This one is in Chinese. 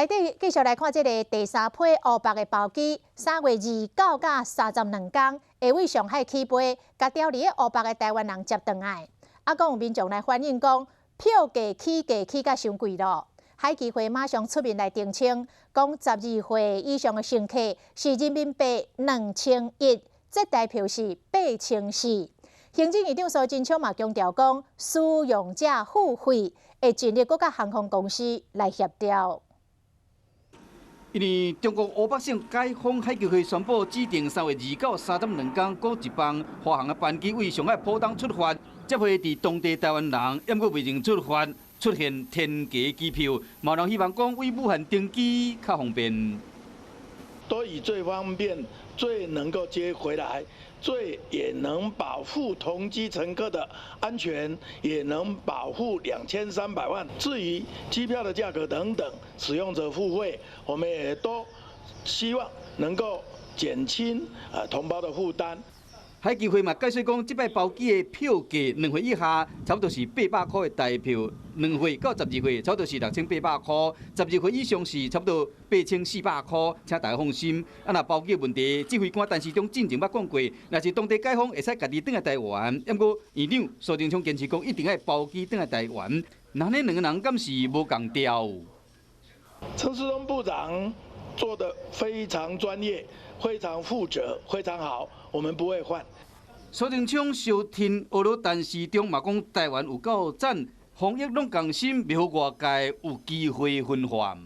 内底继续来看这个第三批乌白的包机，3月29甲32天会为上海起飞，甲调离乌白的台湾人接转来。讲有民众来反映讲，票价起甲伤贵咯。海基会马上出面来澄清，讲12岁以上的乘客是人民币2100，这台票是8400。行政院长苏贞昌嘛强调讲，使用者付费会尽力，甲航空公司来协调。因为中国湖北省解放海基会宣布，指定3月29、32天各一班华航的班机为上海浦东出发，接回伫当地台湾人，因过未曾出发，出现天价机票，马上希望讲为武汉登机较方便。都以最方便、最能够接回来、最也能保护同机乘客的安全，也能保护2300万。至于机票的价格等等，使用者付费，我们也都希望能够减轻同胞的负担。海基会嘛解释讲，即摆包机的票价2岁以下差不多是800块的台票，2岁到12岁差不多是6800块，12岁以上是差不多8400块，请大家放心。若包机的问题，指挥官陈时中进前捌讲过，若是当地解放，会使家己转来台湾。不过院长苏贞昌坚持讲，一定要包机转来台湾。那呢2个人敢是无共调？陈时中部长做得非常专业、非常负责、非常好，我们不会换。苏贞昌小听俄罗陈时中嘛讲，台湾有够赞，防疫拢共心，袂互外界有机会分化。